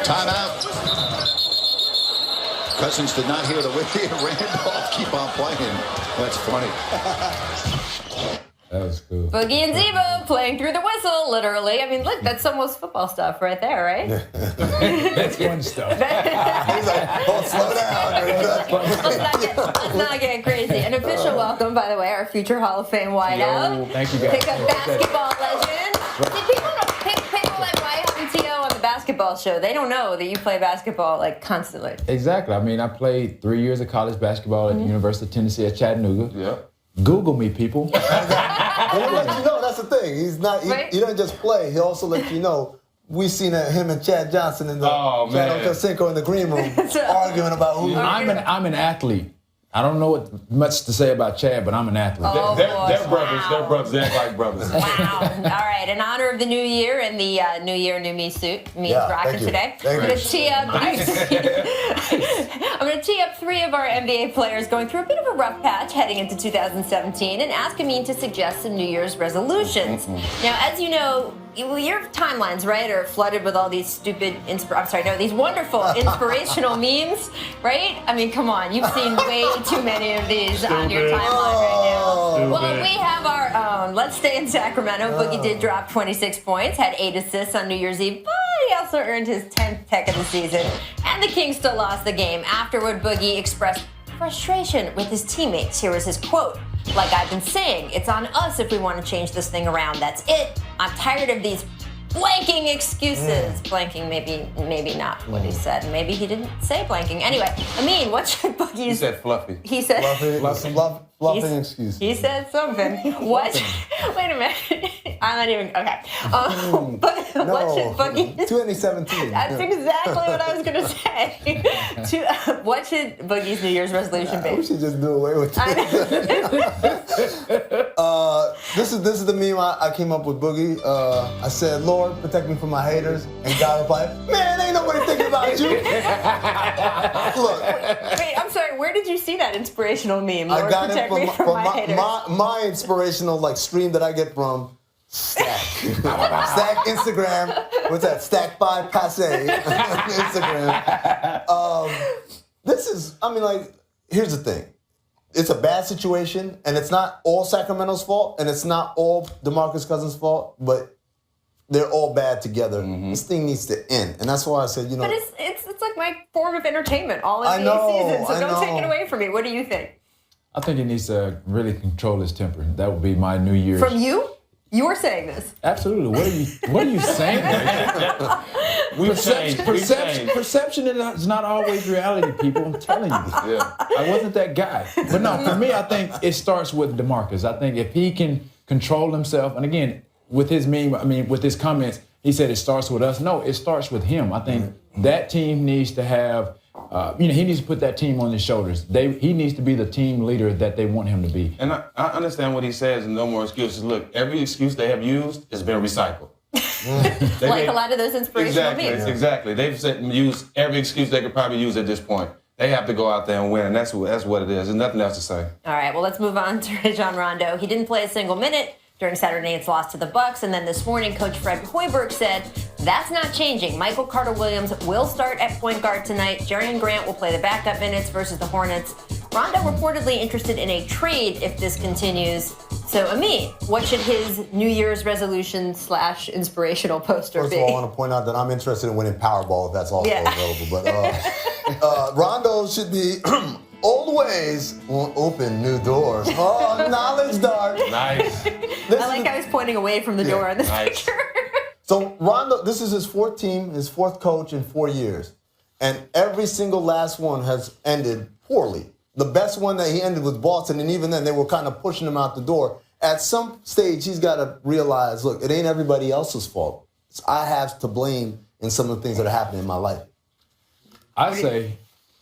Timeout. Cousins did not hear the whistle. Randolph keep on playing. That's funny. That was cool. Boogie and Zebo playing through the whistle, literally. I mean, look, that's almost football stuff right there, right? That's fun stuff. He's like, oh, slow down. Let's not get crazy. An official welcome, by the way, our future Hall of Fame wideout. Thank you, guys. Pickup basketball legend. See, people like Whiteout and T.O. on the basketball show, they don't know that you play basketball, like, constantly. Exactly. I mean, I played 3 years of college basketball at the University of Tennessee at Chattanooga. Yeah. Google me, people. He'll let you know, that's the thing. He's not. He doesn't just play. He also lets you know. We seen him and Chad Johnson in the Cinco in the green room arguing about who. I'm an athlete. I don't know what much to say about Chad, but I'm an athlete. Oh, they're brothers. They're brothers. They act like brothers. Wow. All right. In honor of the new year and the New Year, New Me suit, me is rocking today. I'm going to tee up. I'm going to tee up 3 of our NBA players going through a bit of a rough patch heading into 2017 and ask Amin to suggest some New Year's resolutions. Now, as you know, your timelines, right, are flooded with all these stupid, these wonderful inspirational memes, right? I mean, come on, you've seen way too many of these on your timeline right now. Well, we have our own. Let's stay in Sacramento. Boogie did drop 26 points, had 8 assists on New Year's Eve, but he also earned his 10th tech of the season. And the Kings still lost the game. Afterward, Boogie expressed frustration with his teammates. Here was his quote. Like I've been saying, it's on us if we want to change this thing around. That's it. I'm tired of these blanking excuses. Blanking, maybe not what he said. Maybe he didn't say blanking. Anyway, Amin, what's your Boogie's? He said fluffy. He said Fluffing excuse. He said something. What? Wait a minute. I'm not even okay. But what should Boogie? 2017. That's exactly what I was gonna say. What should Boogie's New Year's resolution be? We should just do away with this is the meme I came up with, Boogie. I said, Lord, protect me from my haters. And God replied, man, ain't nobody thinking about you. Look. Wait, I'm sorry. Where did you see that inspirational meme? Lord, I got protect it me from my haters. my inspirational stream that I get from Stack. Stack Instagram. What's that? Stack by Passe Instagram. Here's the thing. It's a bad situation, and it's not all Sacramento's fault, and it's not all DeMarcus Cousins' fault, but they're all bad together. This thing needs to end, and that's why I said, But it's like my form of entertainment all in the season, so don't take it away from me. What do you think? I think he needs to really control his temper. That would be my New Year's. From you? You were saying this. Absolutely. What are you saying? Perception is not always reality, people. I'm telling you. Yeah. I wasn't that guy. But no, for me, I think it starts with DeMarcus. I think if he can control himself, and again, with his with his comments, he said it starts with us. No, it starts with him. I think that team needs to have, he needs to put that team on his shoulders. He needs to be the team leader that they want him to be. And I understand what he says, no more excuses. Look, every excuse they have used has been recycled. A lot of those inspirational memes. Exactly. They've used every excuse they could probably use at this point. They have to go out there and win, and that's what it is. There's nothing else to say. All right, well, let's move on to Rajon Rondo. He didn't play a single minute during Saturday night's loss to the Bucks, and then this morning, Coach Fred Hoiberg said that's not changing. Michael Carter-Williams will start at point guard tonight. Jerian Grant will play the backup minutes versus the Hornets. Rondo reportedly interested in a trade if this continues. So, Amin, what should his New Year's resolution / inspirational poster be? First of all, I want to point out that I'm interested in winning Powerball if that's also available. But Rondo should be old ways won't open new doors. Oh, knowledge dart. Nice. I like how he's pointing away from the door in this picture. So Rondo, this is his 4th team, his 4th coach in 4 years. And every single last one has ended poorly. The best one that he ended with Boston, and even then they were kind of pushing him out the door. At some stage, he's got to realize, look, it ain't everybody else's fault. I have to blame in some of the things that are happening in my life. I say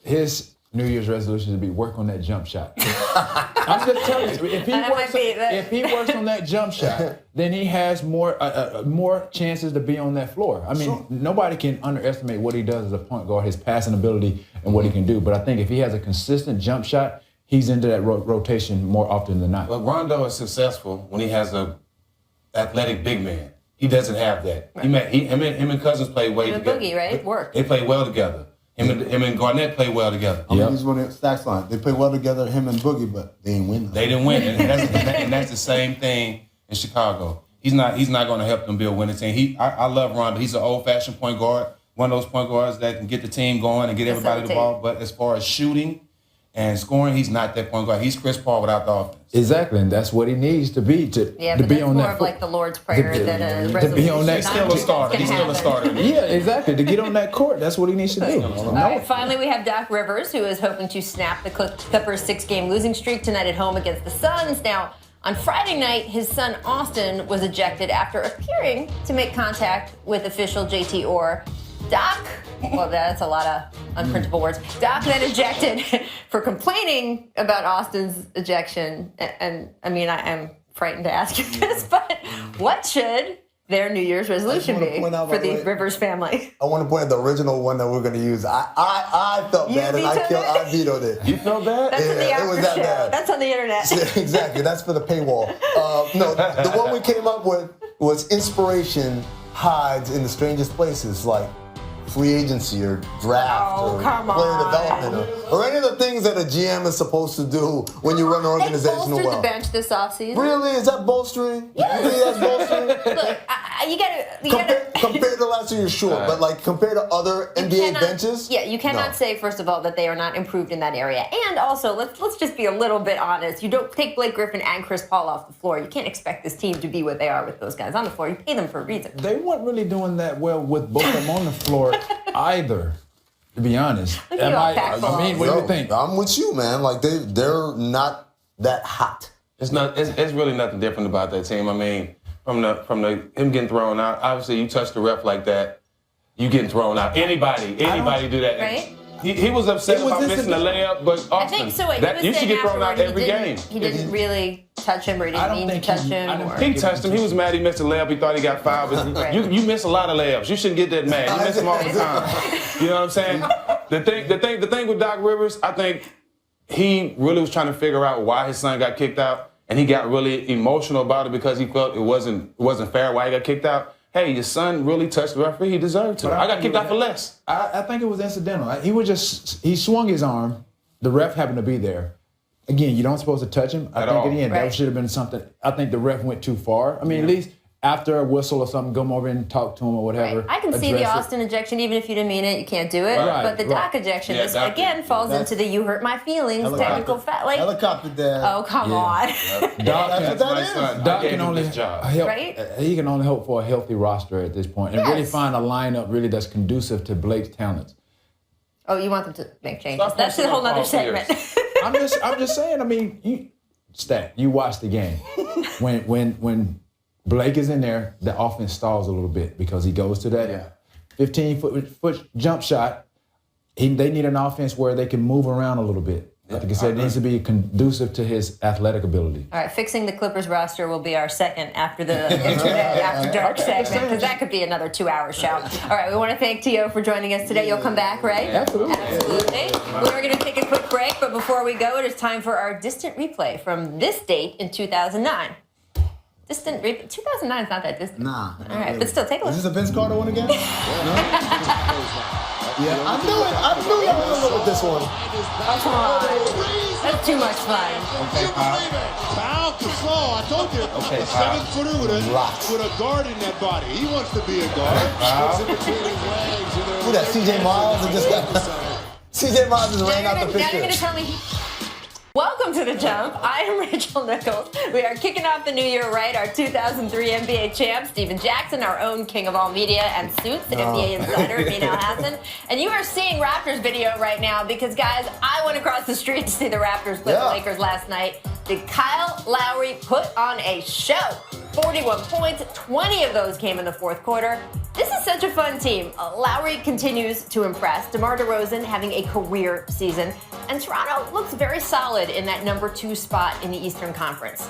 his New Year's resolution to be work on that jump shot. I'm just telling you, if he works on that jump shot, then he has more chances to be on that floor. I mean, nobody can underestimate what he does as a point guard, his passing ability and what he can do. But I think if he has a consistent jump shot, he's into that rotation more often than not. Well, Rondo is successful when he has a athletic big man. He doesn't have that. Right. Him and Cousins play way together. Boogie, right? Work. They play well together. Him and Garnett play well together. I mean, he's one of the stats line. They play well together, him and Boogie, but they didn't win. They didn't win, and that's the same thing in Chicago. He's not going to help them build winning team. I love Rondo. He's an old-fashioned point guard, one of those point guards that can get the team going and get everybody the ball. But as far as shooting and scoring, he's not that point guard. He's Chris Paul without the offense. Exactly, and that's what he needs to be to be on that. More of like the Lord's Prayer than a resolution. To be on that, he's still a starter. He's still a starter. Yeah, exactly. To get on that court, that's what he needs to do. All right, finally, we have Doc Rivers, who is hoping to snap the Clippers' 6-game losing streak tonight at home against the Suns. Now, on Friday night, his son Austin was ejected after appearing to make contact with official JT Orr. Doc, well, that's a lot of unprintable words. Doc then ejected for complaining about Austin's ejection. And I mean, I am frightened to ask you this, but what should their New Year's resolution be for the Rivers family? I want to point out the original one that we're going to use. I felt bad and I vetoed it. You felt bad? That's in the after show. Bad. That's on the internet. Exactly. That's for the paywall. No, the one we came up with was inspiration hides in the strangest places, like free agency or draft or player development or any of the things that a GM is supposed to do when you run an organization well. They bolstered the bench this offseason. Really? Is that bolstering? Yeah. You think that's bolstering? Look, you gotta compared to last year, sure, but like compared to other NBA benches? Yeah, you cannot say, first of all, that they are not improved in that area. And also, let's just be a little bit honest. You don't take Blake Griffin and Chris Paul off the floor. You can't expect this team to be what they are with those guys on the floor. You pay them for a reason. They weren't really doing that well with both of them on the floor either, to be honest. What do you think? I'm with you, man. Like they're not that hot. It's really nothing different about that team. I mean, from the him getting thrown out, obviously you touch the ref like that, you getting thrown out. Anybody do that. Right? He was upset about missing the layup, but Austin, I think so. You should get thrown out every game. He didn't really touch him, or he didn't mean to touch him. He touched him. He was mad he missed a layup. He thought he got fouled. But you miss a lot of layups. You shouldn't get that mad. You miss them all the time. You know what I'm saying? The thing with Doc Rivers, I think he really was trying to figure out why his son got kicked out, and he got really emotional about it because he felt it wasn't fair why he got kicked out. Hey, your son really touched the referee. He deserved to. I got kicked out for less. I think it was incidental. He swung his arm. The ref happened to be there. Again, you don't supposed to touch him. I think again that should have been something. I think the ref went too far. I mean, at least after a whistle or something, come over and talk to him or whatever. Right. I can see the Austin ejection, even if you didn't mean it, you can't do it. Right. But the Doc ejection, this again falls into the you hurt my feelings technical fact. Like helicopter dad. Oh, come on. Doc can only help. Right? He can only hope for a healthy roster at this point and really find a lineup really that's conducive to Blake's talents. Oh, you want them to make changes? That's a whole other segment. I'm just saying. I mean, you watch the game when Blake is in there, the offense stalls a little bit because he goes to that 15-foot jump shot. They need an offense where they can move around a little bit. Like I said, it needs to be conducive to his athletic ability. All right, fixing the Clippers roster will be our second after the Internet After Dark segment, because that could be another 2-hour show. All right, we want to thank T.O. for joining us today. You'll come back, right? Absolutely. We're going to take a quick break, but before we go, it is time for our distant replay from this date in 2009. 2009 is not that distant. Nah. All right, but still, take a look. Is this a Vince Carter one again? Yeah, I knew it. I knew y'all were going with this one. Oh, come on. That's too much fun. Okay, Pau Gasol, I told you, okay, a 7-footer with a guard in that body. He wants to be a guard. Who that, C.J. Miles? C.J. Miles just ran out the picture. Now you're going to tell me... Welcome to The Jump. I am Rachel Nichols. We are kicking off the new year right. Our 2003 NBA champ, Steven Jackson, our own king of all media and suits, NBA insider, Mina Hassan. And you are seeing Raptors video right now because, guys, I went across the street to see the Raptors play the Lakers last night. Did Kyle Lowry put on a show? 41 points, 20 of those came in the fourth quarter. This is such a fun team. Lowry continues to impress. DeMar DeRozan having a career season. And Toronto looks very solid in that number 2 spot in the Eastern Conference.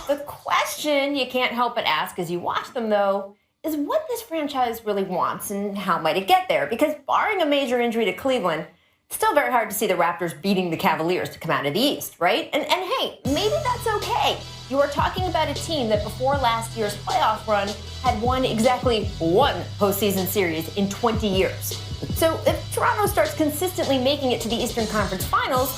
The question you can't help but ask as you watch them, though, is what this franchise really wants and how might it get there? Because barring a major injury to Cleveland, Still very hard to see the Raptors beating the Cavaliers to come out of the East, right? And hey, maybe that's okay. You are talking about a team that before last year's playoff run had won exactly one postseason series in 20 years. So if Toronto starts consistently making it to the Eastern Conference Finals,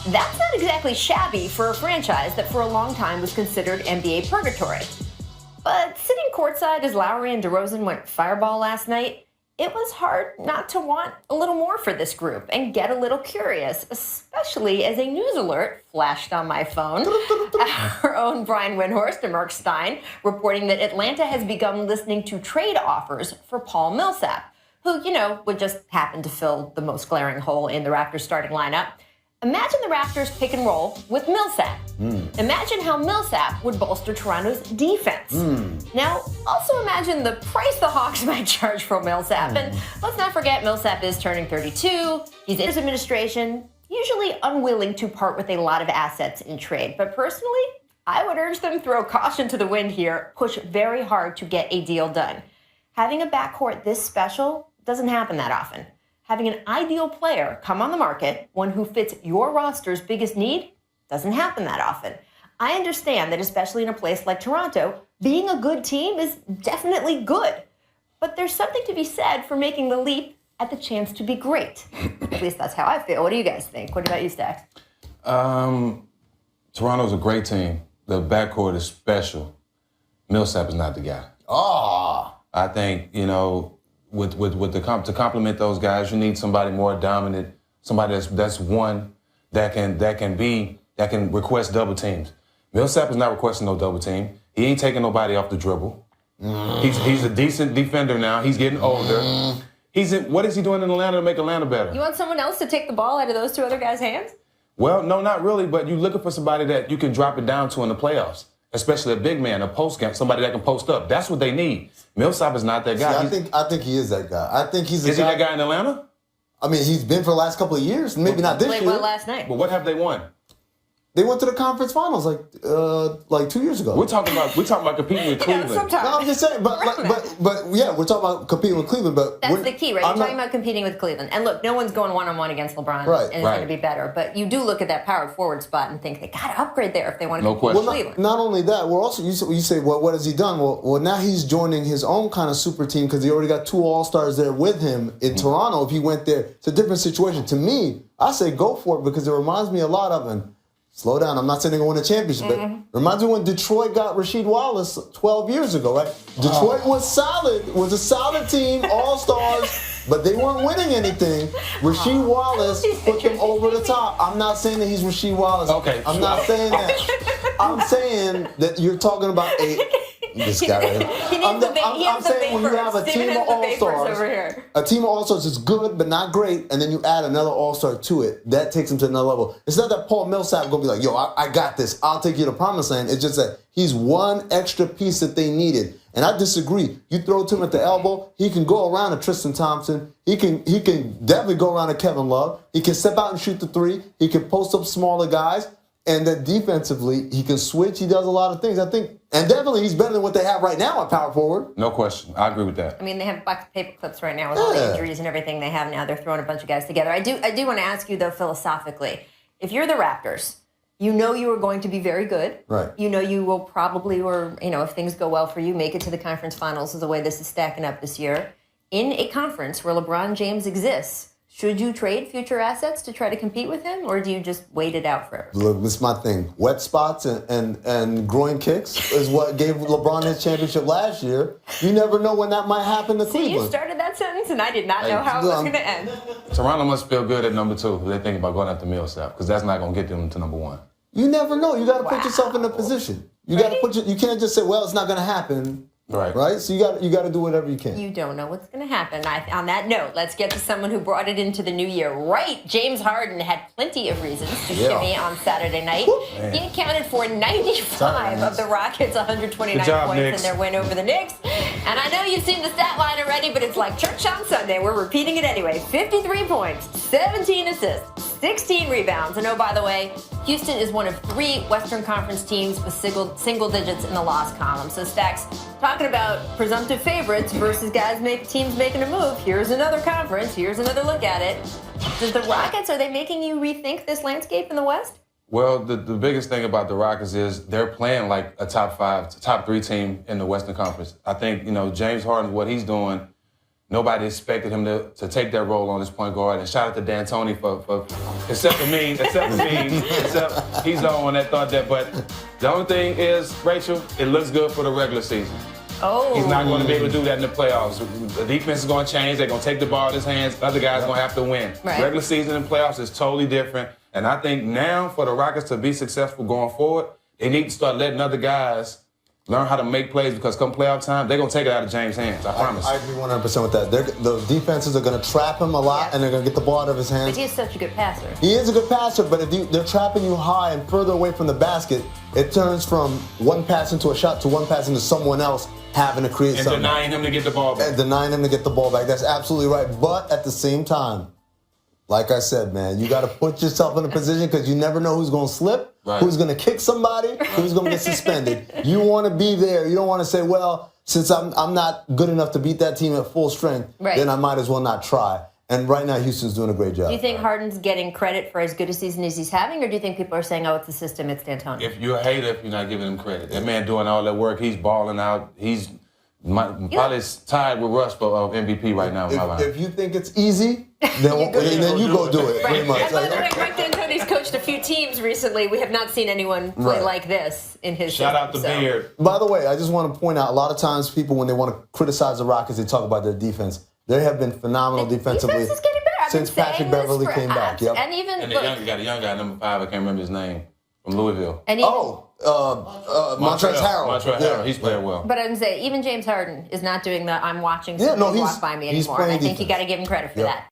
that's not exactly shabby for a franchise that for a long time was considered NBA purgatory. But sitting courtside as Lowry and DeRozan went fireball last night, it was hard not to want a little more for this group and get a little curious, especially as a news alert flashed on my phone. Our own Brian Windhorst and Mark Stein reporting that Atlanta has begun listening to trade offers for Paul Millsap, who, would just happen to fill the most glaring hole in the Raptors starting lineup. Imagine the Raptors pick and roll with Millsap. Imagine how Millsap would bolster Toronto's defense. Now, also imagine the price the Hawks might charge for Millsap. And let's not forget, Millsap is turning 32. He's in his administration, usually unwilling to part with a lot of assets in trade. But personally, I would urge them to throw caution to the wind here, push very hard to get a deal done. Having a backcourt this special doesn't happen that often. Having an ideal player come on the market, one who fits your roster's biggest need, doesn't happen that often. I understand that especially in a place like Toronto, being a good team is definitely good. But there's something to be said for making the leap at the chance to be great. At least that's how I feel. What do you guys think? What about you, Stacks? Toronto's a great team. The backcourt is special. Millsap is not the guy. I think, to complement those guys, you need somebody more dominant, somebody that's one that can request double teams. Millsap is not requesting no double team. He ain't taking nobody off the dribble. He's a decent defender now. He's getting older. What is he doing in Atlanta to make Atlanta better? You want someone else to take the ball out of those two other guys' hands? Well, no, not really, but you're looking for somebody that you can drop it down to in the playoffs, especially a big man, a post guy, somebody that can post up. That's what they need. Millsap is not that guy. See, I think he is that guy. I think he's. Is he that guy in Atlanta? I mean, he's been for the last couple of years. Maybe not this year. Played well last night. But what have they won? They went to the conference finals like 2 years ago. We're talking about competing with Cleveland. No, I'm just saying, but yeah, we're talking about competing with Cleveland. But that's the key, right? You're talking about competing with Cleveland. And look, no one's going one-on-one against LeBron, and it's going to be better. But you do look at that power forward spot and think they got to upgrade there if they want to compete with Cleveland. Not only that, we're also you say, well, what has he done? Well, now he's joining his own kind of super team because he already got 2 All-Stars there with him in Toronto. If he went there, it's a different situation. To me, I say go for it because it reminds me a lot of him. Slow down. I'm not saying they're going to win a championship, but reminds me when Detroit got Rasheed Wallace 12 years ago, right? Detroit was solid, was a solid team, all-stars, but they weren't winning anything. Rasheed Wallace put them over the top. I'm not saying that he's Rasheed Wallace. Okay. I'm not saying that. I'm saying that you're talking about this guy right here. I'm saying when you have a team of all-stars is good but not great, and then you add another all-star to it, that takes him to another level. It's not that Paul Millsap going to be like, yo, I got this. I'll take you to promised land. It's just that he's one extra piece that they needed. And I disagree. You throw it to him at the elbow, he can go around to Tristan Thompson. He can definitely go around to Kevin Love. He can step out and shoot the 3. He can post up smaller guys. And then defensively, he can switch. He does a lot of things. I think, and definitely he's better than what they have right now at power forward. No question. I agree with that. I mean, they have box of paper clips right now with all the injuries and everything they have now. They're throwing a bunch of guys together. I do want to ask you, though, philosophically, if you're the Raptors, you know you are going to be very good. Right. You know you will probably, if things go well for you, make it to the conference finals is the way this is stacking up this year. In a conference where LeBron James exists, should you trade future assets to try to compete with him, or do you just wait it out forever? Look, this is my thing. Wet spots and groin kicks is what gave LeBron his championship last year. You never know when that might happen to Cleveland. You started that sentence, and I did not know how it was going to end. Toronto must feel good at number 2 if they think about going after Millsap, because that's not going to get them to number 1. You never know. You got to put yourself in a position. You got to you can't just say, well, it's not going to happen. Right. So you got to do whatever you can. You don't know what's going to happen. On that note, let's get to someone who brought it into the new year. Right, James Harden had plenty of reasons to shimmy on Saturday night. He accounted for 95 of the Rockets' 129 points Knicks. in their win over the Knicks. And I know you've seen the stat line already, but it's like church on Sunday. We're repeating it anyway. 53 points, 17 assists, 16 rebounds. And oh, by the way, Houston is one of 3 Western Conference teams with single digits in the loss column. So, Stacks, talking about presumptive favorites versus teams making a move, here's another conference. Here's another look at it. Does the Rockets, are they making you rethink this landscape in the West? Well, the biggest thing about the Rockets is they're playing like a top 3 team in the Western Conference. I think, James Harden, what he's doing, nobody expected him to take that role on this point guard. And shout out to D'Antoni for except he's the only one that thought that. But the only thing is, Rachel, it looks good for the regular season. Oh. He's not going to be able to do that in the playoffs. The defense is going to change. They're going to take the ball in his hands. Other guys are going to have to win. Right. Regular season and playoffs is totally different. And I think now for the Rockets to be successful going forward, they need to start letting other guys learn how to make plays, because come playoff time, they're going to take it out of James' hands. I promise. I agree 100% with that. The defenses are going to trap him a lot, and they're going to get the ball out of his hands. But he's such a good passer. He is a good passer, but if they're trapping you high and further away from the basket, it turns from one pass into a shot to one pass into someone else having to create something. And denying him to get the ball back. And denying him to get the ball back. That's absolutely right. But at the same time, like I said, man, you got to put yourself in a position, because you never know who's going to slip, who's going to kick somebody, who's going to get suspended. You want to be there. You don't want to say, well, since I'm not good enough to beat that team at full strength, then I might as well not try. And right now, Houston's doing a great job. Do you think Harden's getting credit for as good a season as he's having, or do you think people are saying, oh, it's the system, it's D'Antoni? If you're a hater, if you're not giving him credit. That man doing all that work, he's balling out. He's probably tied with Russ for MVP right now. If you think it's easy, then you go do it. Right. Pretty much. And by the way, Mike D'Antoni's coached a few teams recently. We have not seen anyone play like this in his Shout out to system, Beard. By the way, I just want to point out, a lot of times people, when they want to criticize the Rockets, they talk about their defense. They have been phenomenal defensively. Defense is getting better. I've since been saying Patrick this Beverly for came back. apps. And even And the young guy, number 5, I can't remember his name, from Louisville. And even, Montrezl Harrell. Montrezl Harrell. He's playing well. But I'm saying, even James Harden is not doing the I'm watching Yeah, no, somebody walk by me he's anymore. And I playing think you defense. got to give him credit for that.